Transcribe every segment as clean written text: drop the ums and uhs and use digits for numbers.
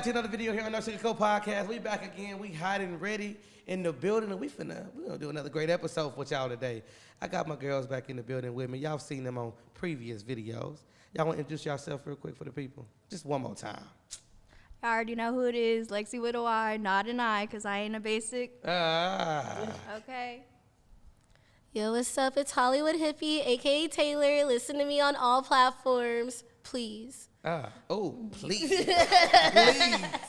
to another video here on No Sugar Coat Podcast. We back again. We hot and ready in the building, and we're gonna do another great episode for y'all today. I got my girls back in the building with me. Y'all seen them on previous videos. Y'all want to introduce yourself real quick for the people? Just one more time. I already know who it is. Lexi with a Y, not an I, because I ain't a basic. Okay. Yo, what's up? It's Hollywood Hippie, a.k.a. Taylor. Listen to me on all platforms, please. Please. Please.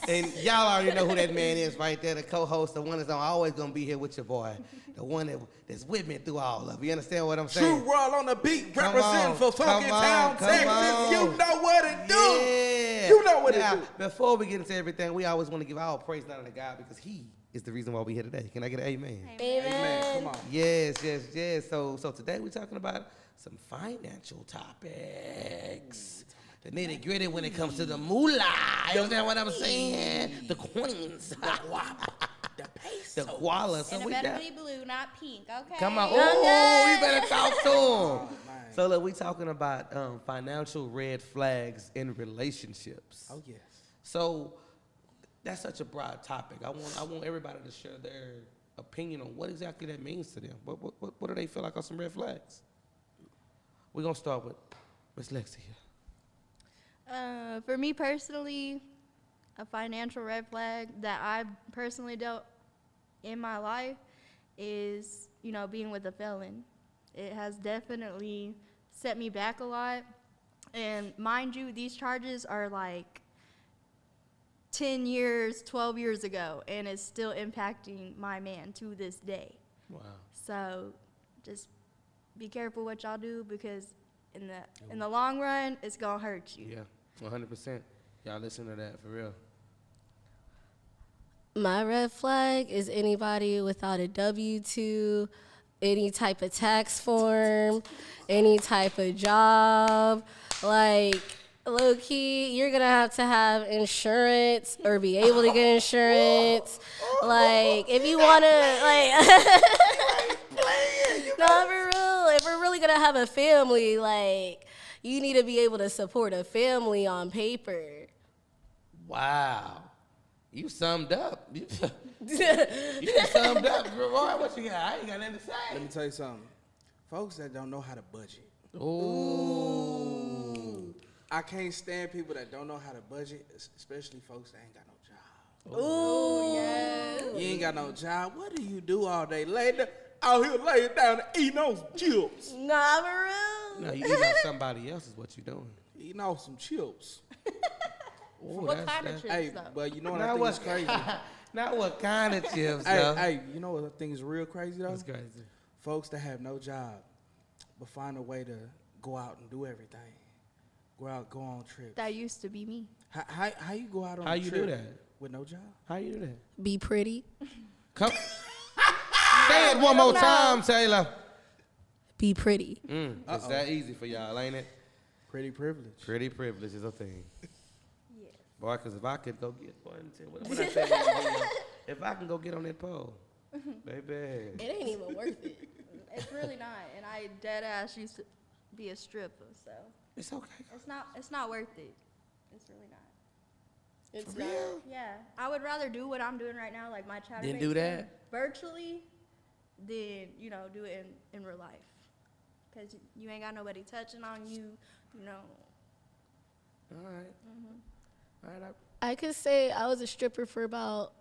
And y'all already know who that man is right there, the co-host, the one that's always going to be here with your boy, the one that's with me through all of it. You understand what I'm saying? True World on the beat, representing for Funky Town, Texas. You know what it do. Yeah. You know what it do. Before we get into everything, we always want to give all praise down to God because he is the reason why we're here today. Can I get an amen? Amen. Come on. Yes. So today we're talking about some financial topics. The nitty gritty when it comes to the moolah. You understand what I'm saying? The coins. The peso. The koala. So And it we better got, be blue, not pink, okay? come on. Oh, you better talk to him. Oh, So look, we talking about financial red flags in relationships. oh, yes. So that's such a broad topic. I want everybody to share their opinion on what exactly that means to them. What do they feel like are some red flags? We're gonna start with Miss Lexi here. For me personally, a financial red flag that I've personally dealt in my life is, being with a felon. It has definitely set me back a lot. And mind you, these charges are like 10 years, 12 years ago, and it's still impacting my man to this day. Wow. So just be careful what y'all do because in the long run, it's going to hurt you. Yeah, 100%. Y'all listen to that for real. My red flag is anybody without a W-2, any type of tax form, any type of job. Like, low-key, you're going to have insurance or be able to get insurance. Like, if you want to, no, for real. If we're really going to have a family, like, you need to be able to support a family on paper. Wow. You summed up. You summed up. Roy, what you got? I ain't got nothing to say. Let me tell you something. Folks that don't know how to budget. Ooh. I can't stand people that don't know how to budget, especially folks that ain't got no job. Ooh, yes. You ain't got no job. What do you do all day? Out here laying down and eating on some chips. Nah, for real. No, you eating off somebody else is what you doing. Eating off some chips. Ooh, What kind of chips, Hey, though? but you know what Now I think what- is crazy? Not what kind of chips, though. Hey, you know what I think is real crazy, though? That's crazy. Folks that have no job but find a way to go out and do everything. Go on trips. That used to be me. How you go out on How a you trip do that? with no job? How you do that? Be pretty. Come. Say it one more time, Taylor. Be pretty. It's that easy for y'all, ain't it? Pretty privilege. Pretty privilege is a thing. Yeah. Boy, because if I could go get one, what I say, if I can go get on that pole, baby. It ain't even worth it. It's really not. And I dead ass used to be a stripper, so It's okay. it's not worth it. It's really not. It's For real? Yeah. I would rather do what I'm doing right now, like my chatterbait Then do that? stuff, virtually, than, do it in real life. Because you ain't got nobody touching on you, All right. All right. I could say I was a stripper for about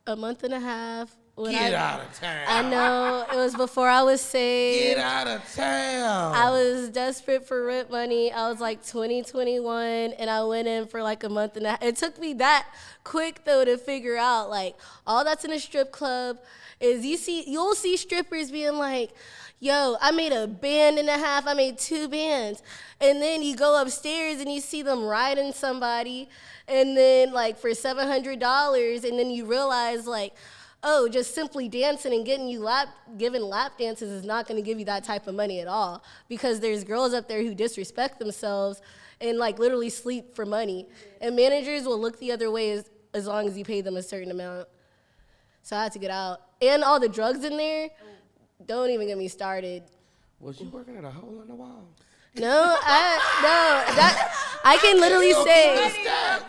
a month and a half. When Get out of town. I know. It was before I was saved. Get out of town. I was desperate for rent money. I was like 20, 21, and I went in for like a month and a half. It took me that quick, though, to figure out, like, all that's in a strip club is you'll see strippers being like, yo, I made a band and a half. I made 2 bands. And then you go upstairs and you see them riding somebody, and then, like, for $700, and then you realize, like, oh, just simply dancing and giving lap dances is not going to give you that type of money at all, because there's girls up there who disrespect themselves and like literally sleep for money. And managers will look the other way as long as you pay them a certain amount. So I had to get out. And all the drugs in there, don't even get me started. Was you working at a hole in the wall? No, I can literally say.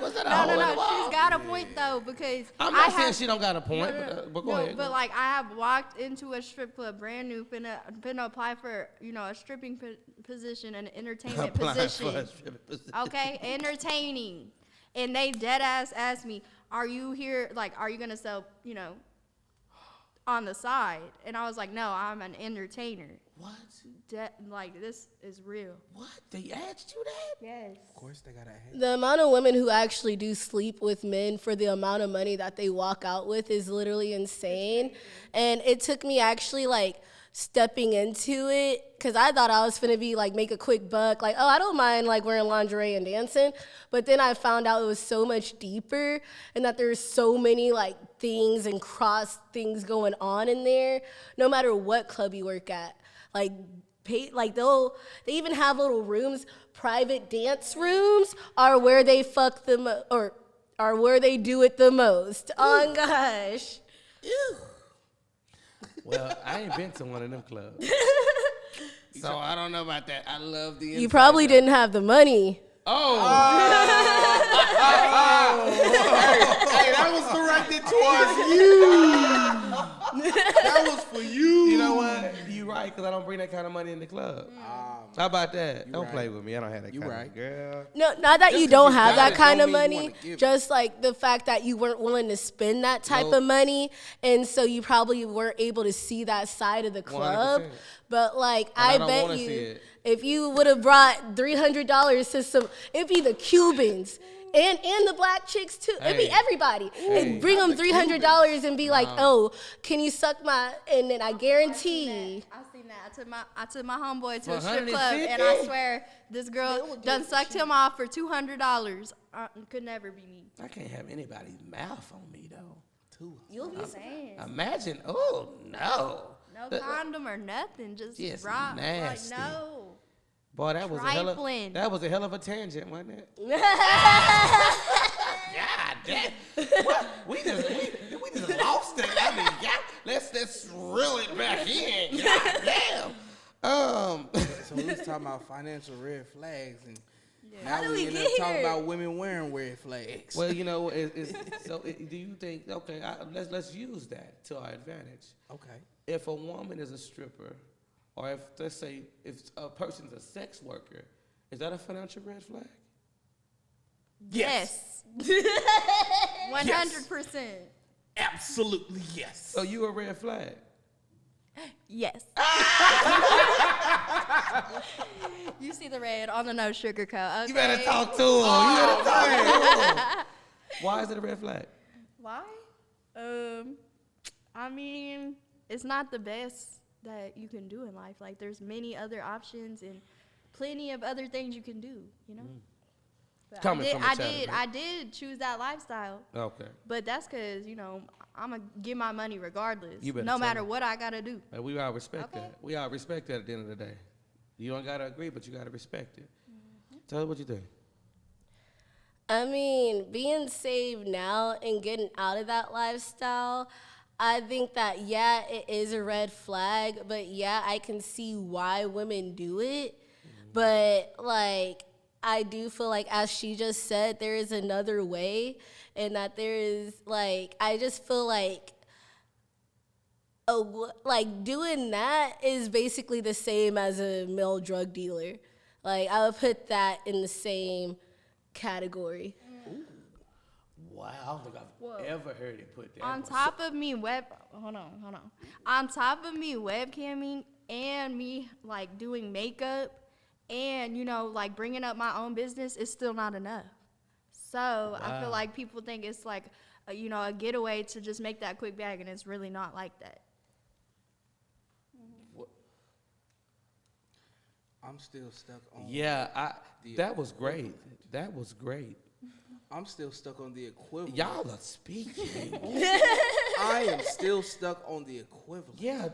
Was that a No, hole no, in the no. wall? She's got a point though because I'm I not saying have, she don't got a point, but go ahead. But like I have walked into a strip club brand new, finna apply for a stripping position, an entertainment Apply for position. a stripping position. Okay, entertaining, and they dead ass asked me, "Are you here? Like, are you gonna sell? On the side?" And I was like, "No, I'm an entertainer. What? Like this is real." What? They asked you that? Yes. Of course, they gotta hate. The amount of women who actually do sleep with men for the amount of money that they walk out with is literally insane. And it took me actually like stepping into it because I thought I was finna be like make a quick buck, like, oh, I don't mind like wearing lingerie and dancing. But then I found out it was so much deeper and that there's so many like things and cross things going on in there, no matter what club you work at. Like they even have little rooms, private dance rooms are where they fuck them or are where they do it the most. Oh gosh. Ew. Well, I ain't been to one of them clubs. So I don't know about that. I love the You probably inside didn't have the money. Oh. Hey, that was directed towards you. That was for you. You know what? You right, because I don't bring that kind of money in the club. How about that? Don't right. play with me. I don't have that You kind right. of girl. No, not that Just you 'cause don't you have got that it kind don't of mean you money, wanna give it. just like the fact that you weren't willing to spend that type Nope. of money, and so you probably weren't able to see that side of the club. 100%. But like, I I don't bet wanna see you, it. if you would have brought $300 to some, it'd be the Cubans. And the black chicks too. It'd be Hey. everybody. Hey. And bring Not them the $300 and be like, oh, can you suck my? And then I guarantee. I seen that. I took my homeboy to For a strip club, and I 150? swear this They girl will do done it for sucked him off for $200. Could never be me. I can't have anybody's mouth on me, though. You'll be Saying. Imagine. Oh, no. No condom or nothing, just Yes, rock. nasty. Like no. Boy, that was Trifling. a hell of a tangent, wasn't it? God damn. What? We just lost it. I mean, let's reel it back in. God damn. So we was talking about financial red flags, and How now do we we end up get talking here? about women wearing red flags. Well, do you think? Okay, let's use that to our advantage. Okay. If a woman is a stripper, or if let's say if a person's a sex worker, is that a financial red flag? Yes. 100%. Absolutely yes. So you a red flag? Yes. You see the red on the no sugar coat. Okay. You better talk to him. You better talk to him. Why is it a red flag? Why? I mean, it's not the best that you can do in life. Like, there's many other options and plenty of other things you can do. But Coming from a I child, I did choose that lifestyle. Okay. But that's because I'm gonna get my money regardless. You better No tell matter me. what I gotta do. And we all respect Okay. that. We all respect that at the end of the day. You don't gotta agree, but you gotta respect it. Tell us what you think. I mean, being saved now and getting out of that lifestyle, I think that, yeah, it is a red flag, but yeah, I can see why women do it. But, like, I do feel like, as she just said, there is another way, and that there is, like, I just feel like, doing that is basically the same as a male drug dealer. Like, I would put that in the same category. Wow, I don't think I've ever heard it put that. On top of me hold on. On top of me webcamming and me like doing makeup and like bringing up my own business is still not enough. So I feel like people think it's like a getaway to just make that quick bag, and it's really not like that. I'm still stuck on. Yeah, that was great. That was great. I'm still stuck on the equivalent. Y'all are speaking. I am still stuck on the equivalent. Yeah,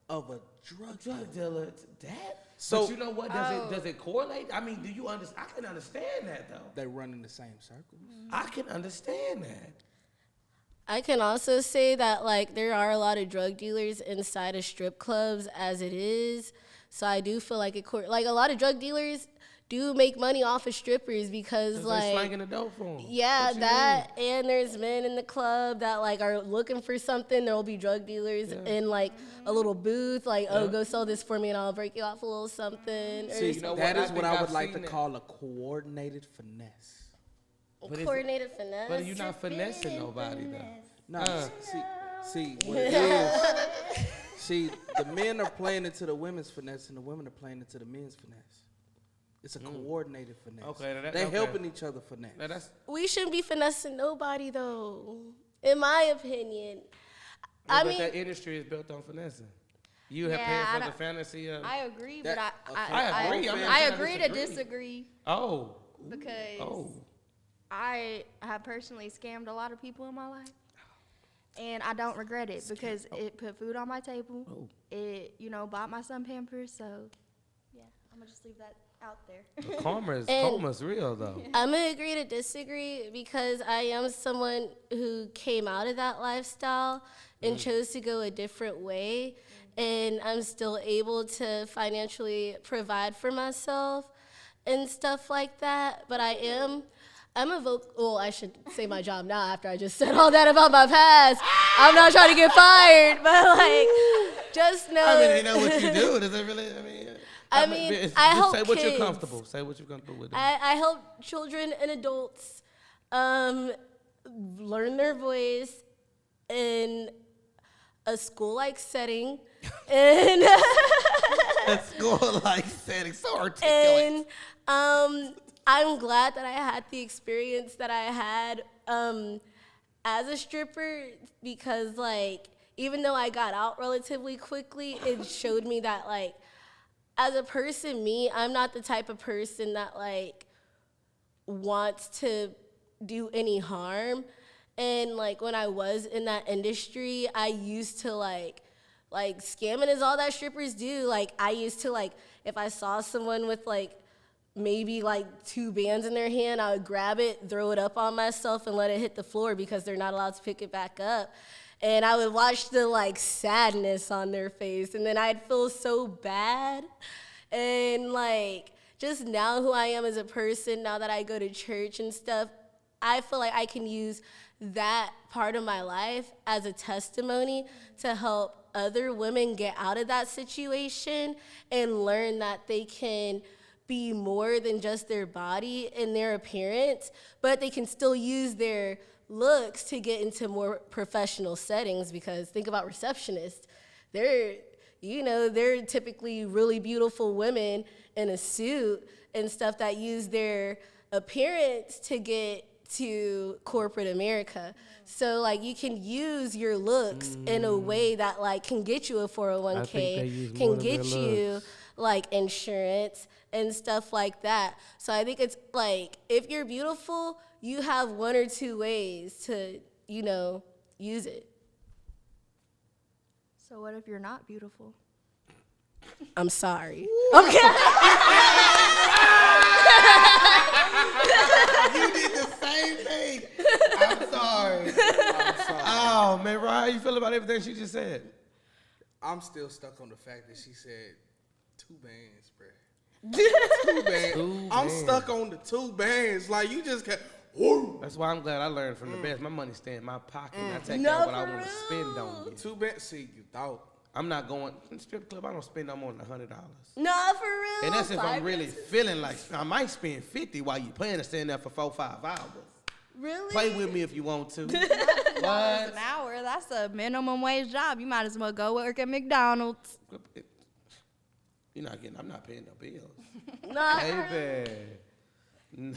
Of a drug dealer. That. So- but you know what? Does it correlate? I mean, do you understand? I can understand that though. They run in the same circles. I can understand that. I can also say that like there are a lot of drug dealers inside of strip clubs as it is. So I do feel like like a lot of drug dealers do make money off of strippers because They like slanging the dope for 'em. yeah, What you that and there's men in the club that like are looking for something. There will be drug dealers in like a little booth, like oh go sell this for me and I'll break you off a little something. Or See, you know that what? is I what think I would I've like to seen it. call a coordinated finesse. But is it- coordinated finesse. But you're not finessing nobody though. No, see what it is. See, the men are playing into the women's finesse, and the women are playing into the men's finesse. It's a coordinated finesse. Okay, They okay. helping each other finesse. Now that's We shouldn't be finessing nobody though, in my opinion. I but mean, that industry is built on finessing. You have Yeah, paid I for the don't- fantasy of. I agree, That- but I agree. I'm not I saying I agree to disagree. disagree Oh. because Oh. I have personally scammed a lot of people in my life. And I don't regret it because it put food on my table. Oh. It, bought my son Pampers. So, yeah, I'm going to just leave that out there. Karma's real though. I'm gonna agree to disagree because I am someone who came out of that lifestyle and chose to go a different way, and I'm still able to financially provide for myself and stuff like that. But I'm a well, I should say my job now after I just said all that about my past. I'm not trying to get fired, but like, just know. I mean, you know what you do. Does it really? I mean, I just help say what you're kids. comfortable. Say what you're comfortable with. I help children and adults learn their voice in a school-like setting, and A school-like setting, so articulate. and I'm glad that I had the experience that I had as a stripper because, like, even though I got out relatively quickly, it showed me that, like, as a person, I'm not the type of person that, like, wants to do any harm. And, like, when I was in that industry, I used to, like scamming is all that strippers do. Like, I used to, like, if I saw someone with, like, maybe, like, 2 bands in their hand, I would grab it, throw it up on myself, and let it hit the floor because they're not allowed to pick it back up. And I would watch the, like, sadness on their face, and then I'd feel so bad. And, like, just now who I am as a person, now that I go to church and stuff, I feel like I can use that part of my life as a testimony to help other women get out of that situation and learn that they can be more than just their body and their appearance, but they can still use their looks to get into more professional settings. Because think about receptionists. They're typically really beautiful women in a suit and stuff that use their appearance to get to corporate America. So, like, you can use your looks in a way that, like, can get you a 401k, can get you, like, insurance and stuff like that. So I think it's, like, if you're beautiful, you have 1 or 2 ways to, use it. So, what if you're not beautiful? I'm sorry. Okay. You did the same thing. I'm sorry. Oh man, Ryan, how you feel about everything she just said? I'm still stuck on the fact that she said 2 bands, bruh. 2 bands. I'm stuck on the 2 bands. Like, you just can't. Woo. That's why I'm glad I learned from the best. My money stay in my pocket. And I take No, out what I for want to spend on you. 2 bands. See, you thought. I'm not going in the strip club. I don't spend no more than $100. No, for real. And that's if I'm 5 really minutes. feeling like I might spend 50 while you playing to stand there for 4-5 hours. Really? Play with me if you want to. $1 What? an hour, that's a minimum wage job. You might as well go work at McDonald's. You're not getting. I'm not paying no bills. No. Baby.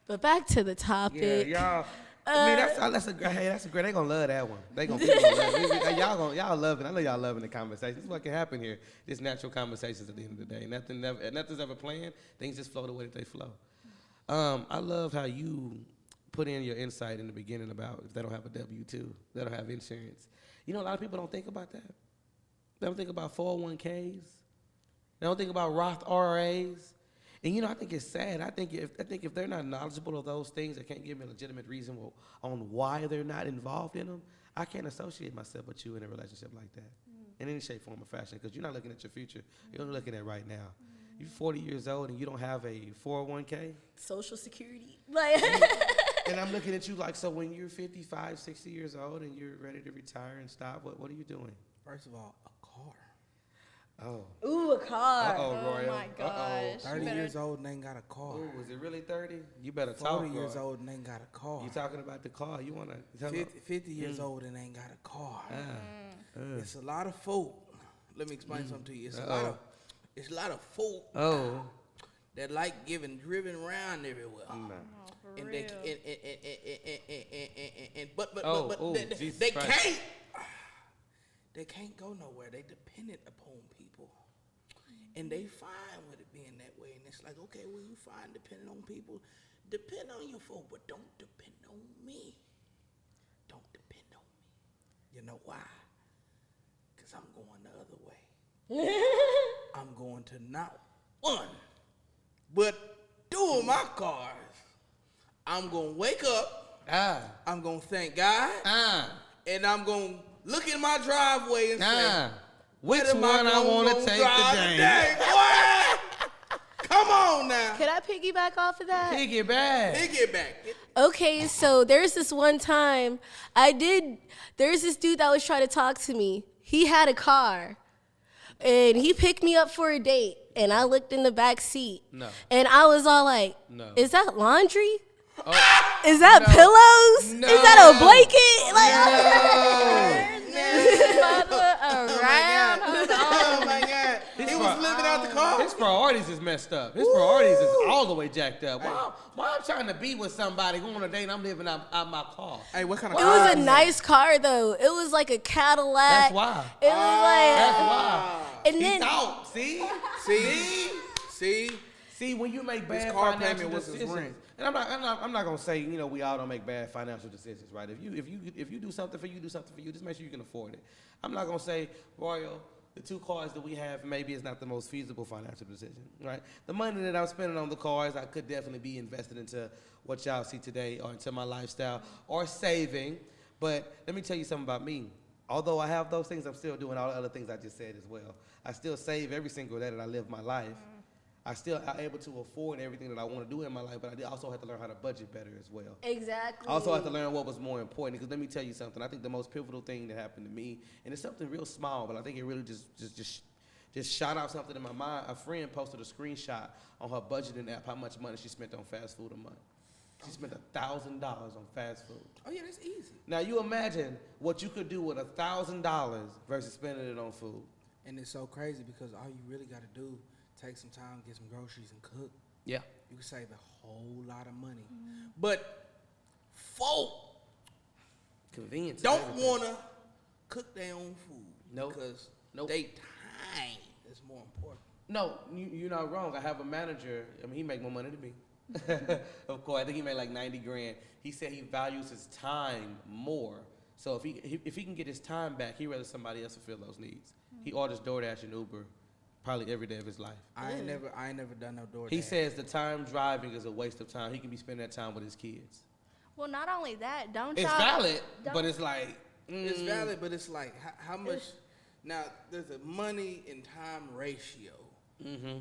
But back to the Yeah, topic. y'all. I mean, that's a great. Hey, that's a great. They gonna love that one. They gonna. People gonna love it. Y'all love it. I know y'all loving the conversation. This is what can happen here. Just natural conversations at the end of the day. Nothing's ever planned. Things just flow the way that they flow. I love how you put in your insight in the beginning about if they don't have a W-2, they don't have insurance. You know, a lot of people don't think about that. They don't think about 401ks. They don't think about Roth IRAs. And I think it's sad. I think if they're not knowledgeable of those things, they can't give me a legitimate reason on why they're not involved in them. I can't associate myself with you in a relationship like that, in any shape, form, or fashion, because you're not looking at your future. You're only looking at right now. You're 40 years old and you don't have a 401k. Social Security. Like. And I'm looking at you like, so when you're 55, 60 years old and you're ready to retire and stop, what are you doing? First of all, a car. Oh. Ooh, a car. Uh-oh, Oh Royal. my gosh. 30 years old and ain't got a car. Ooh, is it really 30? You better talk. 40 years Roy. old and ain't got a car. You talking about the car? You want to 50 years old and ain't got a car. Ah. It's a lot of folk. Let me explain something to you. It's a lot of folk that like getting driven around everywhere. Nah. For And real. but Jesus they Christ. can't go nowhere. They dependent upon people, and they fine with it being that way. And it's like, okay, well, you fine depending on people. Depend on your folk, but don't depend on me. Don't depend on me. You know why? Because I'm going the other way. I'm going to not one, but two of my cars. I'm going to wake up. I'm going to thank God. And I'm going to look in my driveway and say, which one I want to take today? Boy, come on now. Could I piggyback off of that? Piggyback. Okay, so there's this one time there's this dude that was trying to talk to me. He had a car and he picked me up for a date and I looked in the back seat. No. And I was all like, No. Is that laundry? Oh, Is that no. pillows? No. Is that a blanket? Like, Around. Oh my God. He was living out the car. His priorities is messed up. His priorities is all the way jacked up. Why I'm trying to be with somebody, going on a date, and I'm living out my car. Hey, what kind of it car was is a that? nice car though. It was like a Cadillac. That's why. It was like, That's why. and He then thought. See, when you make bad car financial payment was his decisions, rent. and I'm not gonna say we all don't make bad financial decisions, right? If you do something for you, do something for you. Just make sure you can afford it. I'm not gonna say, Royal, the two cars that we have maybe is not the most feasible financial decision, right? The money that I'm spending on the cars, I could definitely be invested into what y'all see today, or into my lifestyle, or saving. But let me tell you something about me. Although I have those things, I'm still doing all the other things I just said as well. I still save every single day that I live my life. I still am able to afford everything that I want to do in my life, but I also have to learn how to budget better as well. exactly. I also have to learn what was more important, because let me tell you something. I think the most pivotal thing that happened to me, and it's something real small, but I think it really just shot out something in my mind. A friend posted a screenshot on her budgeting app how much money she spent on fast food a month. She spent $1,000 on fast food. Oh yeah, that's easy. Now you imagine what you could do with $1,000 versus spending it on food. And it's so crazy because all you really got to do, take some time, get some groceries, and cook. Yeah. You can save a whole lot of money. But folk Convenience. don't want to cook their own food. Nope. Because Nope. they time is more important. No, you're not wrong. I have a manager. I mean, he make more money than me. Of course, I think he made like 90 grand. He said he values his time more. So if he can get his time back, he'd rather somebody else fulfill those needs. He orders DoorDash and Uber probably every day of his life. I ain't never done no DoorDash. He says the time driving is a waste of time. He can be spending that time with his kids. Well, not only that, don't It's y'all. valid, don't- but it's like It's valid, but it's like how much. Now there's a money and time ratio.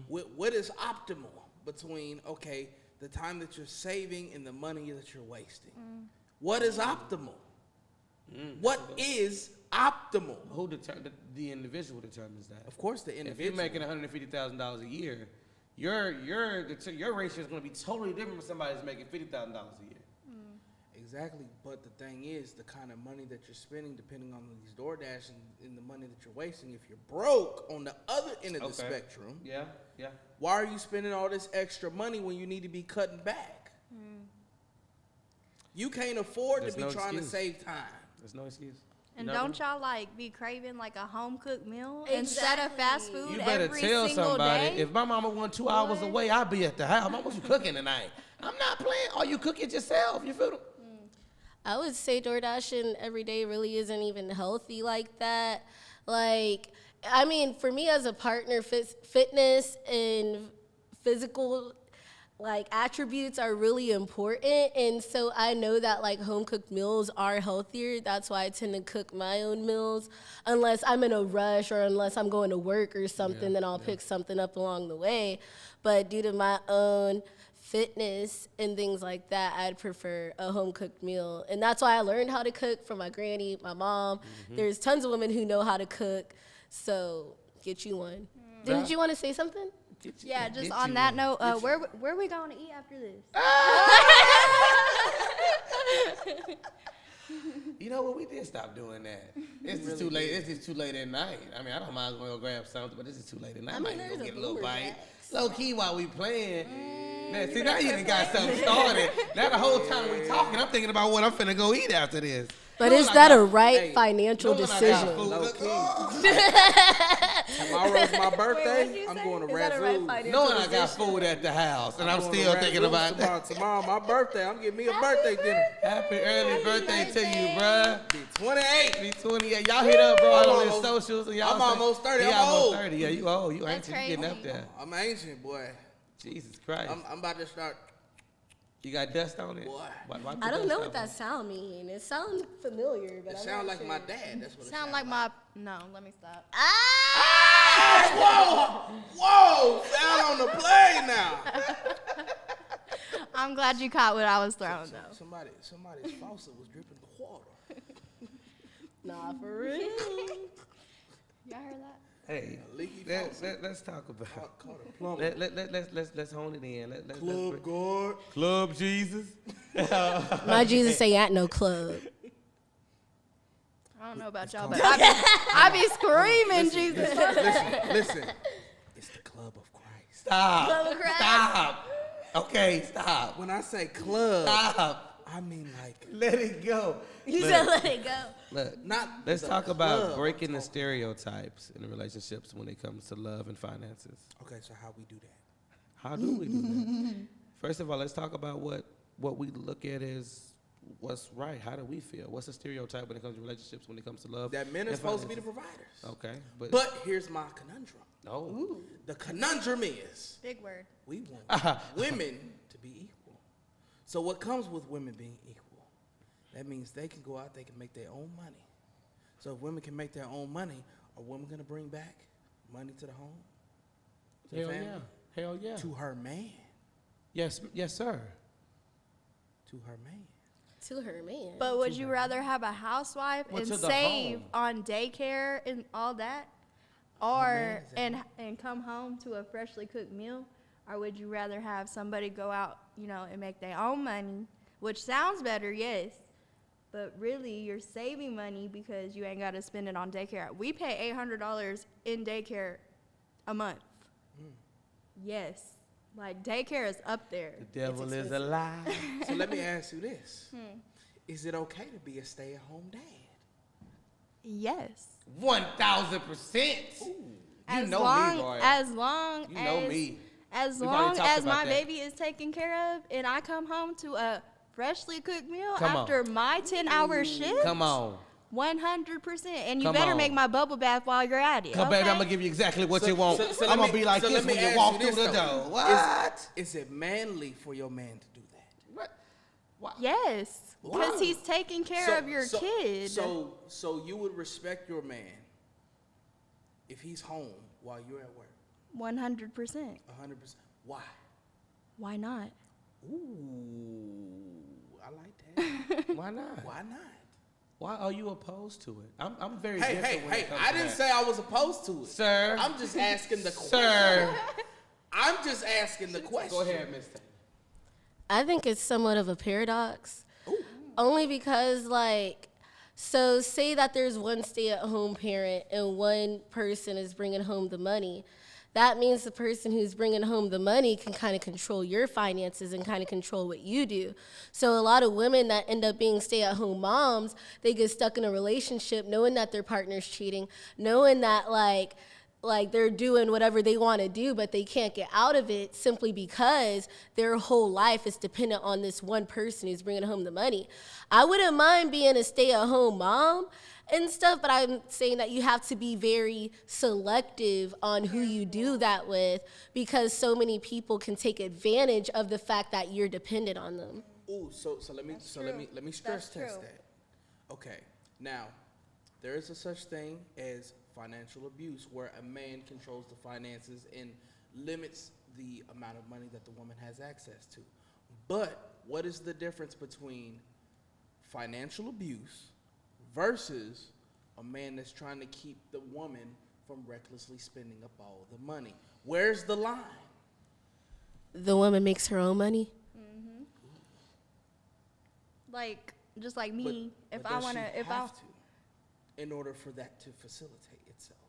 What is optimal between the time that you're saving and the money that you're wasting? What is optimal? What is optimal? Who the individual determines that. Of course, the If individual. you're making $150,000 a year, your ratio is going to be totally different from somebody that's making $50,000 a year. Exactly, but the thing is, the kind of money that you're spending, depending on these DoorDash and the money that you're wasting, if you're broke on the other end of the spectrum, Yeah. why are you spending all this extra money when you need to be cutting back? You can't afford There's to be no trying excuse. to save time. There's no excuse. And No. don't y'all be craving like a home cooked meal instead of Exactly. fast food You better every tell single somebody. day? If my mama went 2 hours Boy. away, I'd be at the house. Mama, what you cooking tonight? I'm not playing. Or you cook it yourself. You feel me? I would say DoorDashing every day really isn't even healthy like that. Like, I mean, for me as a partner, fitness and physical like attributes are really important, and so I know that like home cooked meals are healthier. That's why I tend to cook my own meals unless I'm in a rush or unless I'm going to work or something. Then I'll pick something up along the way. But due to my own fitness and things like that, I'd prefer a home cooked meal, and that's why I learned how to cook from my granny, my mom. There's tons of women who know how to cook, so get you one. Didn't you want to say something? Yeah, just on that note, where are we going to eat after this? You know what? We did stop doing that. This is too late. This is too late at night. I mean, I don't mind going to go grab something, but this is too late at night. I might there's go a get a little boomer bite. Jack's. Low key while we playing. Man, see, now you done got something started. Now the whole time we talking, I'm thinking about what I'm finna go eat after this. But Knowing is I that got- a right hey, financial knowing I got decision? food, Low look, key. oh. Tomorrow's my birthday. what'd you I'm say? going to Is that a right Razoo. financial Knowing I got decision? food at the house, and I'm going still to thinking Razoo about that. tomorrow my birthday. I'm getting me a birthday dinner. Happy early birthday to you, bruh. Be 28. Be 28. Y'all hit up, bro, I'm on his almost- socials. And y'all I'm say- almost 30. He I'm almost old. 30. Yeah, you old. You That's ancient. You getting up crazy. there. I'm ancient, boy. Jesus Christ. I'm about to start. You got dust on it? Boy. Wipe the I don't dust know what off that it. sound means. It sounds familiar, but It I'm sound not like sure. my dad. That's what it Sound like my no. Let me stop. Whoa! Fell on the plane now. I'm glad you caught what I was throwing though. Somebody's faucet was dripping water. Nah, for real. Y'all heard that? Hey, Leaky let's talk about. Caught a plumber. Let's hone it in. Let's Club guard. Club Jesus. My Jesus say at no club. I don't know about y'all, but I be screaming Jesus. Listen. It's the club of Christ. Stop. Club of Christ. Stop. Okay, stop. When I say club, Stop. I mean like Let it go. You Look, said let it go. look. not. Let's the talk about club. breaking the stereotypes in relationships when it comes to love and finances. Okay, so how we do that? How do we do that? First of all, let's talk about what we look at as what's right. How do we feel? What's the stereotype when it comes to relationships, when it comes to love? That men are and supposed to be the finances? providers. Okay, But here's my conundrum. no. The conundrum is Big word. we want women to be equal. So what comes with women being equal? That means they can go out, they can make their own money. So if women can make their own money, are women going to bring back money to the home? To the Hell family? yeah. Hell yeah. To her man. Yes, sir. To her man. To her man. But would you rather have a housewife Well, and to the save home. on daycare and all that, or and come home to a freshly cooked meal, or would you rather have somebody go out, and make their own money, which sounds better, yes, but really you're saving money because you ain't got to spend it on daycare. We pay $800 in daycare a month. Yes, like daycare is up there. The devil is a lie. So let me ask you this. Is it okay to be a stay-at-home dad? Yes. 1,000%. You As know long, me, boy. As long You know as, me. as We've already long talked as about my that. baby is taken care of and I come home to a freshly cooked meal Come on. after my 10-hour shift, Come on. 100%. And you Come better on. make my bubble bath while you're at it. Come, okay? baby, I'm going to give you exactly what you want. So I'm let going to me- be like so this let me when you ask walk you through this, the though. door. What? Is it manly for your man to do that? What? What? Yes, because he's taking care of your kid. So you would respect your man if he's home while you're at work? 100%. 100%. Why? Why not? Ooh, I like that. Why not? Why not? Why are you opposed to it? I'm very Hey, different when it comes I to didn't that. say I was opposed to it. Sir. I'm just asking the question. Sir. I'm just asking the question. Go ahead, Mister. I think it's somewhat of a paradox. Only because, so say that there's one stay-at-home parent and one person is bringing home the money. That means the person who's bringing home the money can kind of control your finances and kind of control what you do. So a lot of women that end up being stay-at-home moms, they get stuck in a relationship knowing that their partner's cheating, knowing that, like they're doing whatever they want to do, but they can't get out of it simply because their whole life is dependent on this one person who's bringing home the money. I wouldn't mind being a stay-at-home mom and stuff, but I'm saying that you have to be very selective on who you do that with, because so many people can take advantage of the fact that you're dependent on them. Ooh, so let me stress That's test true. that. Okay, now there is a such thing as financial abuse, where a man controls the finances and limits the amount of money that the woman has access to. But what is the difference between financial abuse versus a man that's trying to keep the woman from recklessly spending up all the money? Where's the line? The woman makes her own money. Like, just like me, But if I does want she to, if I, have to, in order for that to facilitate itself?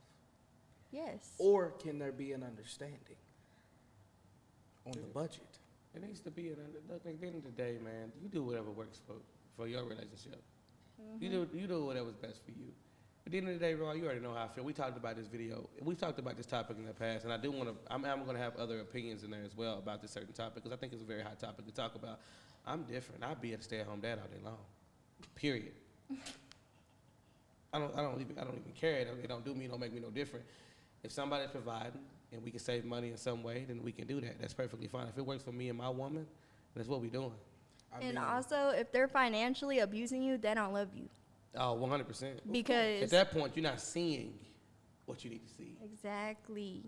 yes. Or can there be an understanding on the budget? It needs to be. Look, at the end of the day, man, you do whatever works for your relationship. You do whatever's best for you. At the end of the day, Roy, you already know how I feel. We talked about this video. We've talked about this topic in the past, and I do want to. I'm going to have other opinions in there as well about this certain topic, because I think it's a very hot topic to talk about. I'm different. I'd be a stay-at-home dad all day long. Period. I don't even care. It don't do me. Don't make me no different. If somebody's providing and we can save money in some way, then we can do that. That's perfectly fine. If it works for me and my woman, that's what we're doing. And also, if they're financially abusing you, they don't love you. Oh, 100%. Because At that point, you're not seeing what you need to see. exactly.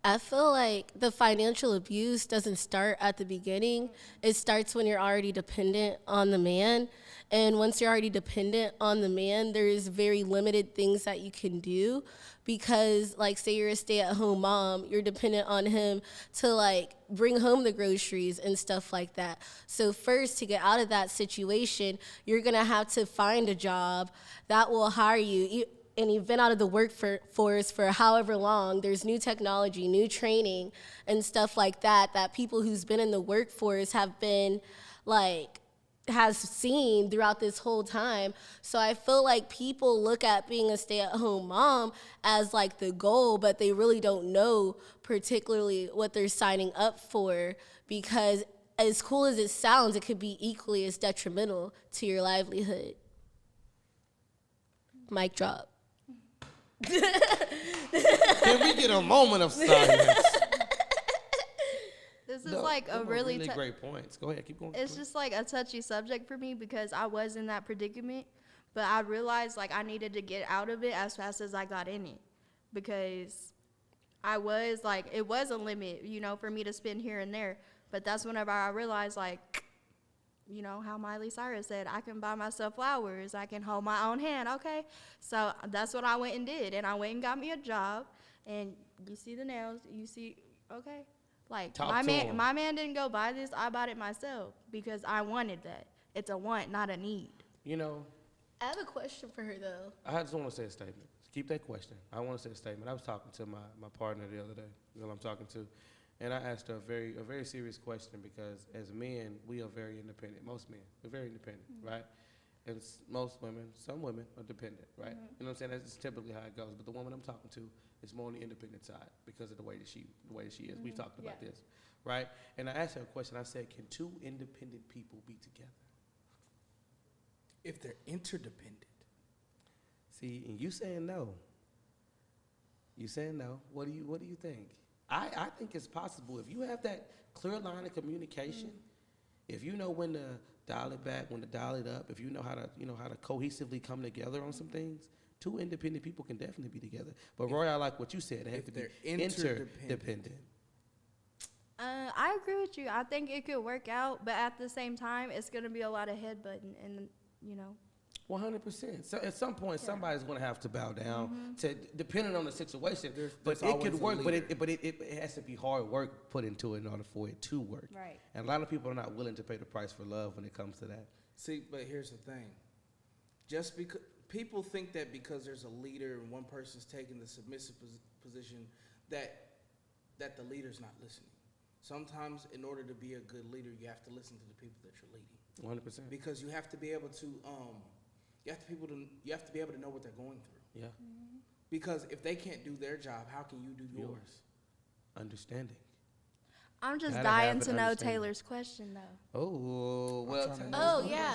I feel like the financial abuse doesn't start at the beginning. It starts when you're already dependent on the man. And once you're already dependent on the man, there's very limited things that you can do, because, like, say you're a stay-at-home mom, you're dependent on him to, like, bring home the groceries and stuff like that. So first, to get out of that situation, you're going to have to find a job that will hire you. And you've been out of the workforce for however long. There's new technology, new training, and stuff like that, that people who's been in the workforce have been, like, has seen throughout this whole time. So I feel like people look at being a stay-at-home mom as, like, the goal, but they really don't know particularly what they're signing up for, because as cool as it sounds, it could be equally as detrimental to your livelihood. Mic drop. Can we get a moment of silence? This is like a really great points. Go ahead, keep going. It's just like a touchy subject for me, because I was in that predicament, but I realized like I needed to get out of it as fast as I got in it, because I was like, it was a limit, you know, for me to spend here and there. But that's whenever I realized, like, you know, how Miley Cyrus said, I can buy myself flowers, I can hold my own hand, okay? So that's what I went and did, and I went and got me a job, and you see the nails, you see, okay? Like, my man didn't go buy this, I bought it myself, because I wanted that. It's a want, not a need. You know, I have a question for her, though. I just want to say a statement. Keep that question. I want to say a statement. I was talking to my partner the other day, the girl I'm talking to, and I asked her a very serious question, because as men, we are very independent. Most men, we're very independent, right? And most women, some women are dependent, right? You know what I'm saying? That's just typically how it goes. But the woman I'm talking to is more on the independent side because of the way that she is. We've talked about this, right? And I asked her a question. I said, can two independent people be together? If they're interdependent. See, and you saying no. You saying no. What do you think? I think it's possible if you have that clear line of communication. If you know when to dial it back, when to dial it up, if you know how to cohesively come together on some things, two independent people can definitely be together. But Roy, I like what you said. They have to be interdependent. I agree with you. I think it could work out, but at the same time, it's going to be a lot of headbutting, and, you know. 100%. So at some point, somebody's going to have to bow down, to depending on the situation. But there's it could always a work, leader. but it has to be hard work put into it in order for it to work. Right. And a lot of people are not willing to pay the price for love when it comes to that. See, but here's the thing. Just because people think that because there's a leader and one person's taking the submissive position, that the leader's not listening. Sometimes, in order to be a good leader, you have to listen to the people that you're leading. 100%. Because you have to be able to, you have to be able to know what they're going through. Yeah. Because if they can't do their job, how can you do yours? Understanding. I'm just Gotta dying have to an know understanding. Taylor's question, though. Oh, well. trying to Oh, yeah.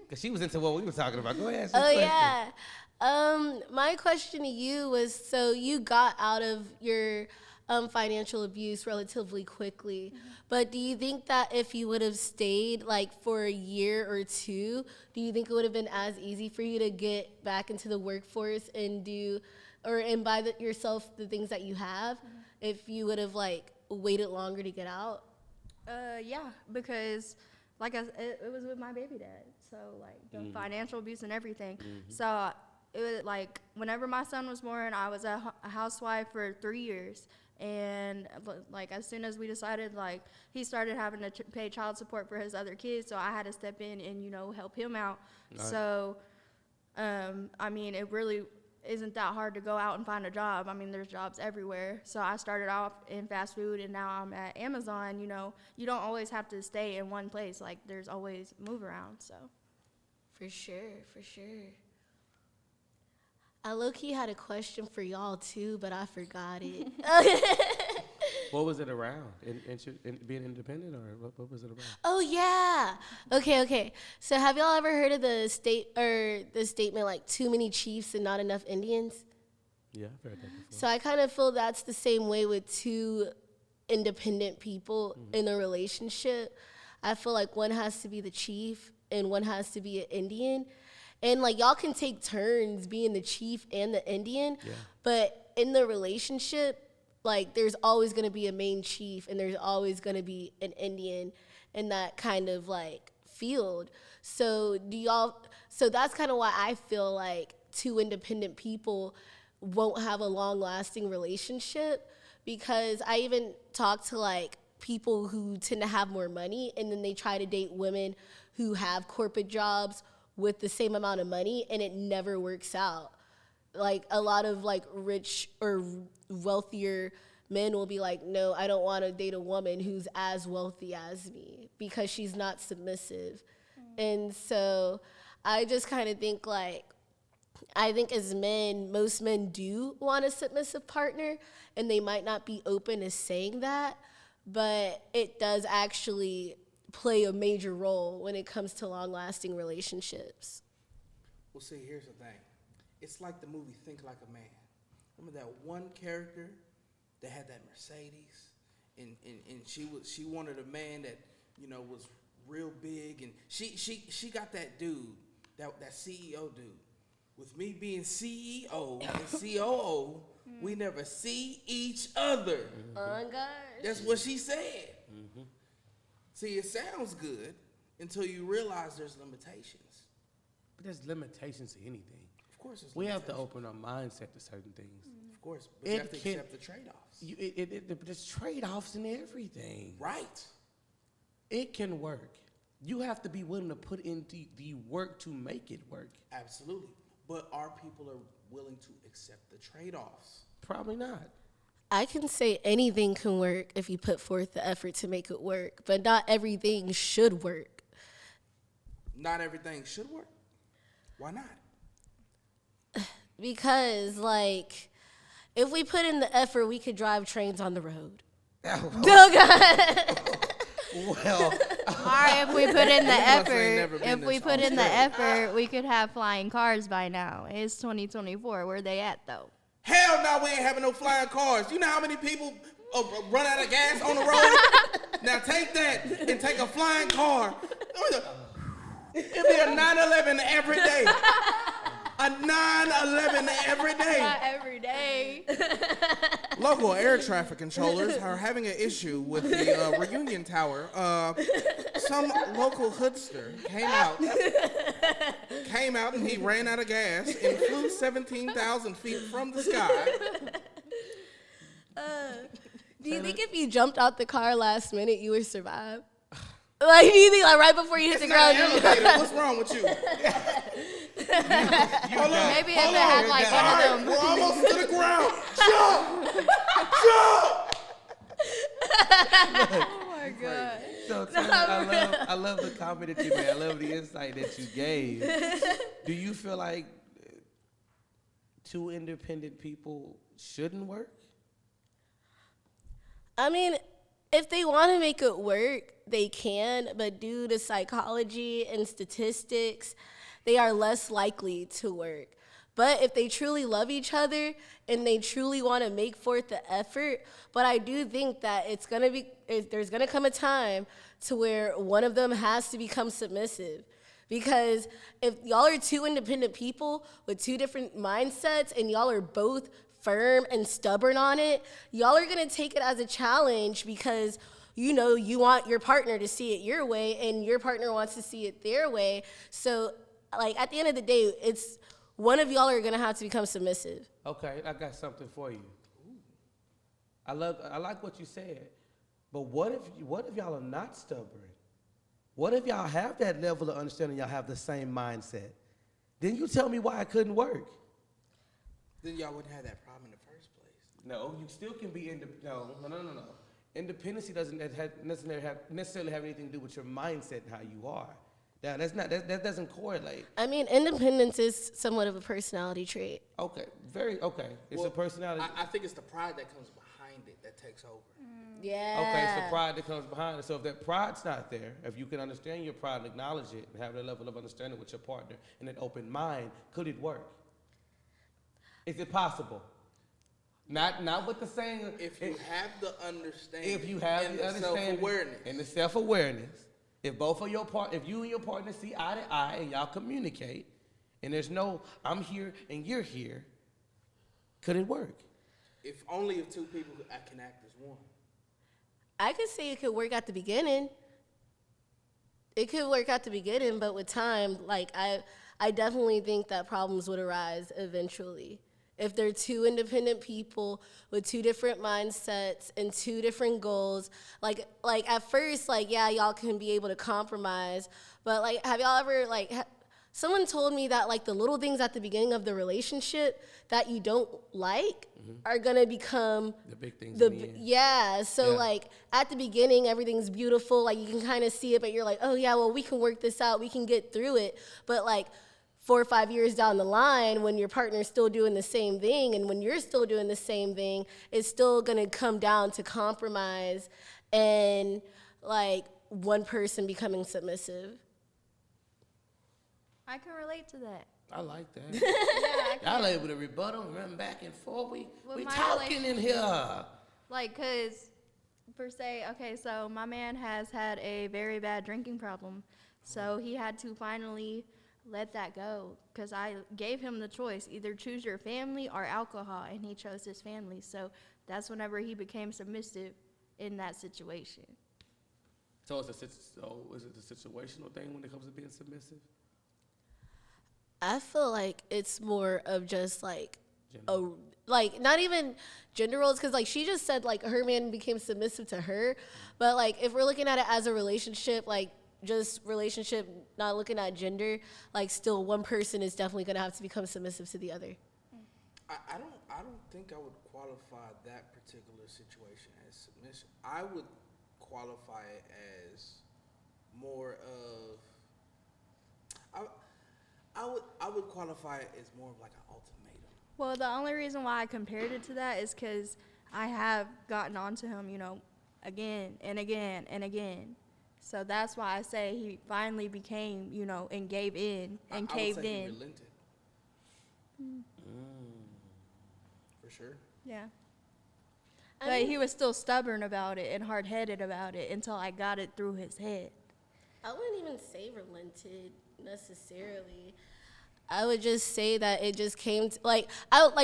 Because she was into what we were talking about. Go ahead. ask Oh your question. yeah. My question to you was: so you got out of your financial abuse relatively quickly, but do you think that if you would have stayed like for a year or two, do you think it would have been as easy for you to get back into the workforce and buy yourself the things that you have if you would have like waited longer to get out? Yeah, because like it was with my baby dad, so like the financial abuse and everything. So it was like whenever my son was born, I was a housewife for 3 years, and like as soon as we decided, like he started having to pay child support for his other kids, so I had to step in and help him out. Right. So I mean, it really isn't that hard to go out and find a job. I mean, there's jobs everywhere. So I started off in fast food, and now I'm at Amazon. You don't always have to stay in one place. Like, there's always move around, so. For sure. I low-key had a question for y'all too, but I forgot it. What was it around? In being independent, or what was it around? Oh yeah. Okay. So have y'all ever heard of the statement like too many chiefs and not enough Indians? Yeah, I've heard that before. So I kind of feel that's the same way with two independent people in a relationship. I feel like one has to be the chief and one has to be an Indian. And like y'all can take turns being the chief and the Indian, but in the relationship, like there's always going to be a main chief and there's always going to be an Indian in that kind of like field. So that's kind of why I feel like two independent people won't have a long lasting relationship, because I even talk to like people who tend to have more money and then they try to date women who have corporate jobs with the same amount of money, and it never works out. Like a lot of like rich or wealthier men will be like, no, I don't want to date a woman who's as wealthy as me because she's not submissive. And so I just kind of think like, I think as men, most men do want a submissive partner, and they might not be open to saying that, but it does actually play a major role when it comes to long-lasting relationships. Well, see, here's the thing. It's like the movie Think Like a Man. Remember that one character that had that Mercedes, and she wanted a man that was real big, and she got that dude, that CEO dude. With me being CEO and COO, we never see each other. Oh gosh. That's what she said. See, it sounds good until you realize there's limitations. But there's limitations to anything. Of course, there's We have limitations. to open our mindset to certain things. Of course, but you have to accept the trade-offs. There's trade-offs in everything. Right. It can work. You have to be willing to put in the work to make it work. Absolutely. But our people are willing to accept the trade-offs. Probably not. I can say anything can work if you put forth the effort to make it work, but not everything should work. Not everything should work. Why not? Because, like, if we put in the effort, we could drive trains on the road. Well, Or if we put in the must ain't never effort, been if we this put in the straight. effort, we could have flying cars by now. It's 2024. Where they at though? Hell no, we ain't having no flying cars. You know how many people run out of gas on the road? Now take that and take a flying car. It'd be a 9/11 every day. A 9/11 every day. Not every day. Local air traffic controllers are having an issue with the reunion tower. Some local hoodster came out and he ran out of gas and flew 17,000 feet from the sky. Do you think if you jumped out the car last minute, you would survive? Like, do you think, like, right before you hit It's the not ground? an elevator. What's wrong with you? Hold on. Maybe if it had like one of them. We're almost to the ground. Jump! Oh my god. So Tim, I love the comment that you made. I love the insight that you gave. Do you feel like two independent people shouldn't work? I mean, if they want to make it work, they can, but due to psychology and statistics, they are less likely to work. But if they truly love each other and they truly want to make forth the effort, but I do think that there's gonna come a time to where one of them has to become submissive. Because if y'all are two independent people with two different mindsets and y'all are both firm and stubborn on it, y'all are gonna take it as a challenge because you want your partner to see it your way and your partner wants to see it their way. So like at the end of the day, it's one of y'all are gonna have to become submissive. Okay, I got something for you. I like what you said, but what if y'all are not stubborn? What if y'all have that level of understanding? Y'all have the same mindset. Then you tell me why it couldn't work. Then y'all wouldn't have that problem in the first place. No, you still can be no. Independency doesn't necessarily have anything to do with your mindset and how you are. That doesn't correlate. I mean, independence is somewhat of a personality trait. Okay, It's a personality. I think it's the pride that comes behind it that takes over. Yeah. Okay, it's the pride that comes behind it. So if that pride's not there, if you can understand your pride and acknowledge it and have that level of understanding with your partner and an open mind, could it work? Is it possible? Not with the saying. If you have the understanding. If you have and the understanding self-awareness. and the self-awareness, if you and your partner see eye to eye and y'all communicate, and there's no I'm here and you're here, could it work? If only if two people can act as one. I could say it could work at the beginning. It could work at the beginning, but with time, like I definitely think that problems would arise eventually. If they're two independent people with two different mindsets and two different goals, like at first, like, yeah, y'all can be able to compromise, but like, have y'all ever, like, someone told me that like the little things at the beginning of the relationship that you don't like are gonna become the big things in the end. Yeah, so like at the beginning, everything's beautiful, like you can kind of see it, but you're like, oh yeah, well, we can work this out, we can get through it, but like 4 or 5 years down the line, when your partner's still doing the same thing and when you're still doing the same thing, it's still gonna come down to compromise and like one person becoming submissive. I can relate to that. I like that. Yeah, Y'all able to rebuttal and run back and forth. We my talking in here. Like, cause per se, okay, so my man has had a very bad drinking problem, so he had to finally let that go. Cause I gave him the choice, either choose your family or alcohol, and he chose his family. So that's whenever he became submissive in that situation. So is it the situational thing when it comes to being submissive? I feel like it's more of just like Gender. like not even gender roles, because like she just said like her man became submissive to her, but like if we're looking at it as a relationship, like just relationship, not looking at gender, like still one person is definitely gonna have to become submissive to the other. I don't think I would qualify that particular situation as submission. I would qualify it as more of I would qualify it as more of like an ultimatum. Well, the only reason why I compared it to that is because I have gotten onto him, again and again and again. So that's why I say he finally became, and gave in and caved I would say in. He relented. For sure. Yeah. But he was still stubborn about it and hard-headed about it until I got it through his head. I wouldn't even say relented necessarily. I would just say that it just came to, like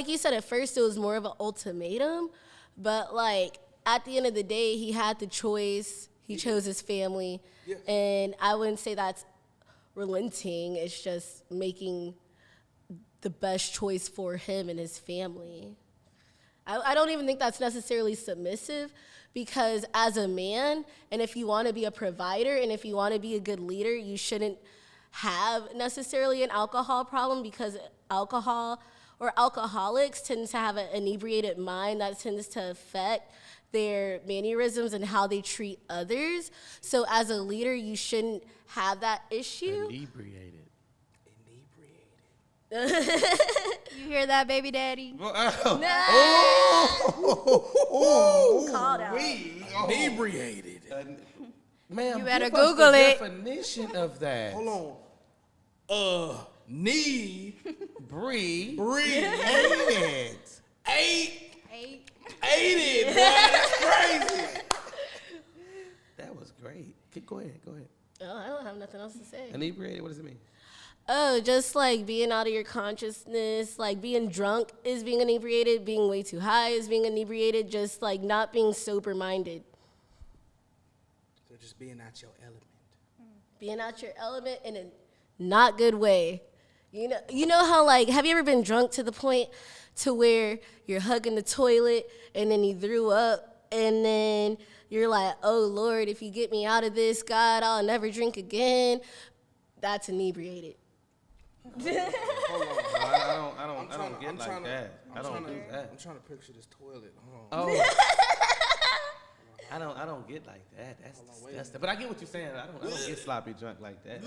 you said, at first it was more of an ultimatum, but like at the end of the day, he had the choice. He chose his family, Yes. and I wouldn't say that's relenting. It's just making the best choice for him and his family. I don't even think that's necessarily submissive, because as a man, and if you want to be a provider and if you want to be a good leader, you shouldn't have necessarily an alcohol problem, because alcohol or alcoholics tend to have an inebriated mind that tends to affect their mannerisms and how they treat others. So as a leader, you shouldn't have that issue. Inebriated. You hear that, baby daddy? Oh, Called out. Inebriated. Ma'am, You better give us Google the it. definition of that. Hold on. Knee, Breathe. breathe, It. ate Eight. it, boy. That's crazy. That was great. Go ahead. Oh, I don't have nothing else to say. Inebriated, what does it mean? Oh, just like being out of your consciousness, like being drunk is being inebriated, being way too high is being inebriated, just like not being sober minded. So just being out your element. Being out your element in a not good way. You know how like have you ever been drunk to the point to where you're hugging the toilet and then you threw up and then you're like, oh Lord, if you get me out of this, God, I'll never drink again. That's inebriated. I don't get like that. I don't do that. I'm trying to picture this toilet. Hold on. Oh. I don't get like that. That's disgusting. But I get what you're saying. I don't get sloppy drunk like that.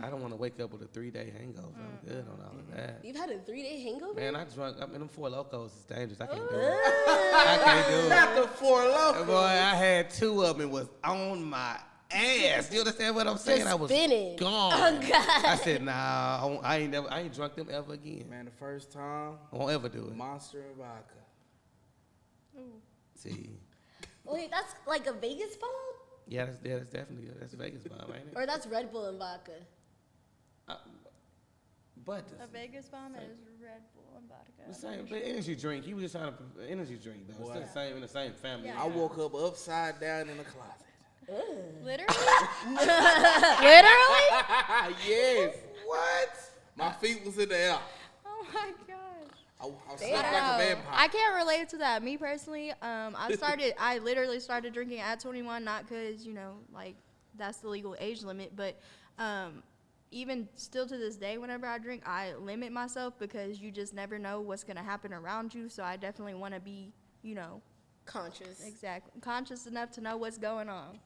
I don't want to wake up with a 3-day hangover. I'm good on all of that. You've had a 3-day hangover? Man, I mean, them Four Locos is dangerous. I can't do it. I can't do it. Not the Four Locos. Boy, I had 2 of them and was on my ass. You understand what I'm saying? I was spinning. gone. Oh, God. I said, nah, I ain't drunk them ever again. Man, the first time, I won't ever do it. Monster and vodka. See. Wait, that's like a Vegas bomb? Yeah, that's definitely good. That's a Vegas bomb, ain't it? Or that's Red Bull and vodka? But A Vegas bomb is Red Bull and vodka. the same, but energy drink. He was just trying to energy drink though. It's the same in the same family. Yeah. I woke up upside down in the closet. Literally? Literally? Yes. What? My feet was in the air. Oh my gosh. I slept like a vampire. I can't relate to that. Me personally, I literally started drinking at 21, not because, like that's the legal age limit, but even still to this day, whenever I drink, I limit myself because you just never know what's going to happen around you. So I definitely want to be, Conscious. exactly conscious enough to know what's going on.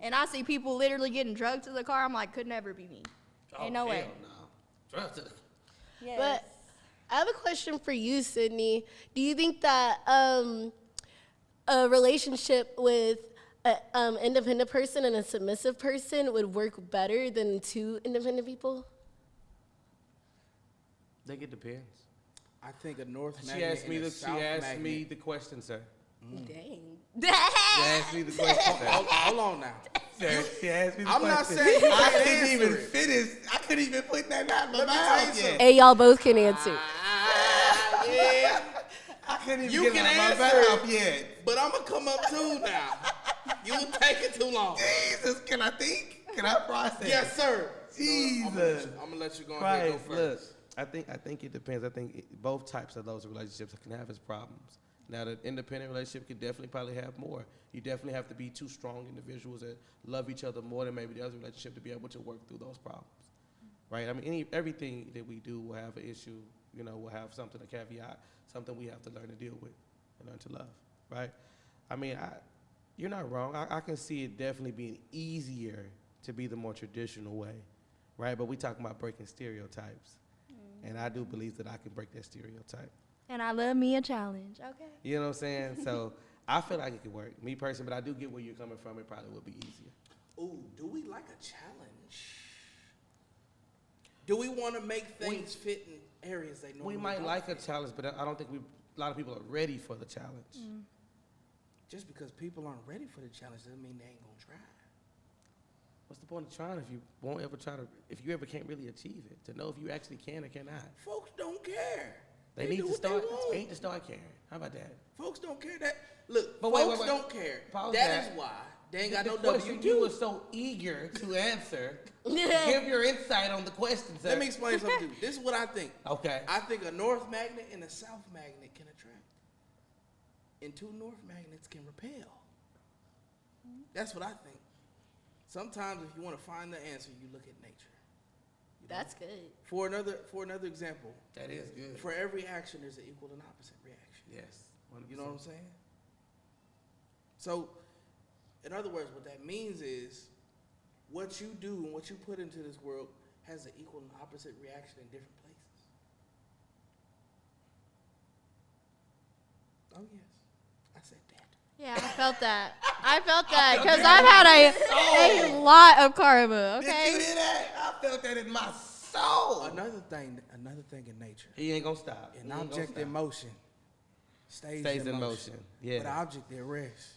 And I see people literally getting drugged to the car. I'm like, could never be me. Ain't no way. No. Drugs to the Yes. But I have a question for you, Sydney. Do you think that a relationship with an independent person and a submissive person would work better than 2 independent people? I think it depends. I think a North She magnet asked me and a the South magnet. the question, sir. Dang. She asked me the question, sir. Hold on now. Sir, she asked me the I'm question. not saying you I can't couldn't answer even it. finish. I couldn't even put that out my Let me tell you mouth something. yet. Hey, y'all both can answer. Yeah. I couldn't even You get can it out my answer mouth it. yet. But I'm going to come up too now. You will take it too long. Jesus, can I think? Can I process? Yes, sir. Jesus. I'm going to let you go ahead and go Christ, look. first. I think it depends. I think both types of those relationships can have its problems. Now, the independent relationship could definitely probably have more. You definitely have to be 2 strong individuals that love each other more than maybe the other relationship to be able to work through those problems, right? I mean, everything that we do will have an issue. Will have something, a caveat, something we have to learn to deal with and learn to love, right? I mean, you're not wrong. I can see it definitely being easier to be the more traditional way, right? But we talking about breaking stereotypes, and I do believe that I can break that stereotype. And I love me a challenge. Okay. You know what I'm saying? So I feel like it could work. Me personally, but I do get where you're coming from. It probably would be easier. Ooh, do we like a challenge? Do we want to make things fit in areas they normally We might don't like a fit? challenge, but I don't think a lot of people are ready for the challenge. Just because people aren't ready for the challenge doesn't mean they ain't going to try. What's the point of trying if you won't ever try to, if you ever can't really achieve it, to know if you actually can or cannot? Folks don't care. They need do to what start. They want. They need to start caring. How about that? Folks don't care that. Look, But folks wait. don't care. Pause That that. is why they ain't got The no question you were W2. so eager to answer. Give your insight on the question, sir. Let me explain something to you. This is what I think. Okay. I think a north magnet and a south magnet can attract. And 2 north magnets can repel. That's what I think. Sometimes if you want to find the answer, you look at nature. That's good. For another example, That is good. for every action, there's an equal and opposite reaction. Yes. 100%. You know what I'm saying? So, in other words, what that means is what you do and what you put into this world has an equal and opposite reaction in different places. Oh, yes. I said that. Yeah, I felt that. I felt that because I've had a lot of karma. Did you Okay. hear that? I felt that in my soul. Another thing in nature. He ain't gonna stop. An He ain't object gonna in stop. motion stays in motion. Yeah. But an object at rest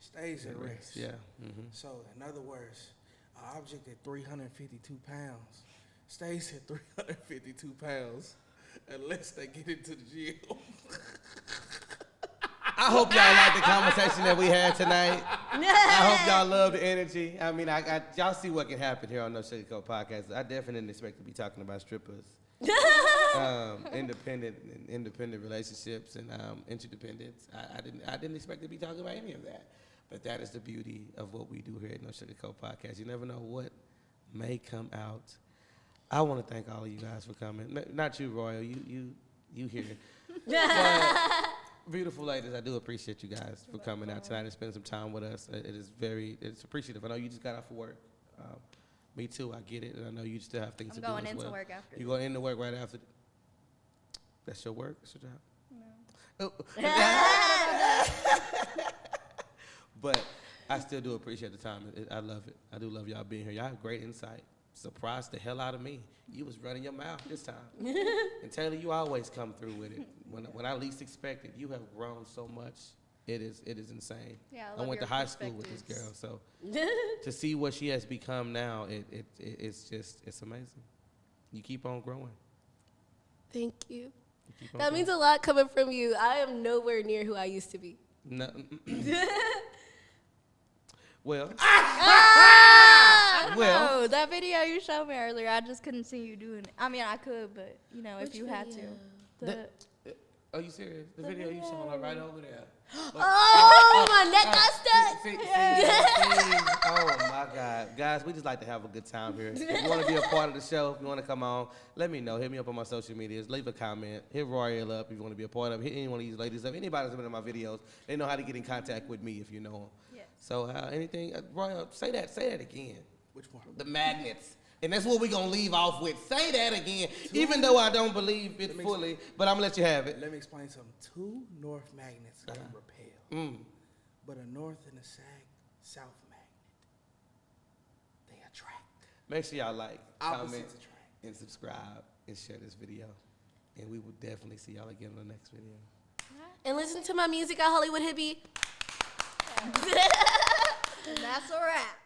stays at rest. Yeah. Mm-hmm. So, in other words, an object at 352 pounds stays at 352 pounds unless they get into the gym. I hope y'all like the conversation that we had tonight. I hope y'all love the energy. I mean, y'all see what can happen here on No Sugarcoat Podcast. I definitely didn't expect to be talking about strippers, independent relationships, and interdependence. I didn't expect to be talking about any of that. But that is the beauty of what we do here at No Sugarcoat Podcast. You never know what may come out. I want to thank all of you guys for coming. Not you, Royal. You here. But, beautiful ladies, I do appreciate you guys for coming out tonight and spending some time with us. It's appreciative. I know you just got off of work. Me too, I get it. And I know you still have things to do as well. I'm going into work after. You going into work right after? That's your work? That's your job? No. But I still do appreciate the time. I love it. I do love y'all being here. Y'all have great insight. Surprised the hell out of me. You was running your mouth this time. And Taylor, you always come through with it. When I least expected, you have grown so much. It is insane. Yeah, I went to high school with this girl, so to see what she has become now, it's amazing. You keep on growing. Thank you. You keep on That growing. means a lot coming from you. I am nowhere near who I used to be. No. Well. I don't Well. know. That video you showed me earlier, I just couldn't see you doing it. I mean, I could, but if you had to. Are you serious? The video you saw right over there. Oh, my neck got stuck. See, oh my God, guys, we just like to have a good time here. If you want to be a part of the show, if you want to come on, let me know. Hit me up on my social medias. Leave a comment. Hit Royal up if you want to be a part of it. Hit any one of these ladies up. Anybody that's been in my videos, they know how to get in contact with me if you know them. Yes. So anything, Royal, say that again. Which one? The magnets. And that's what we're going to leave off with. Say that again, even though I don't believe it fully, but I'm going to let you have it. Let me explain something. Two north magnets can repel, but a north and a south magnet, they attract. Make sure y'all like, comment, Opposites attract. and subscribe, and share this video. And we will definitely see y'all again in the next video. And listen to my music at Hollywood Hippie. And that's a wrap.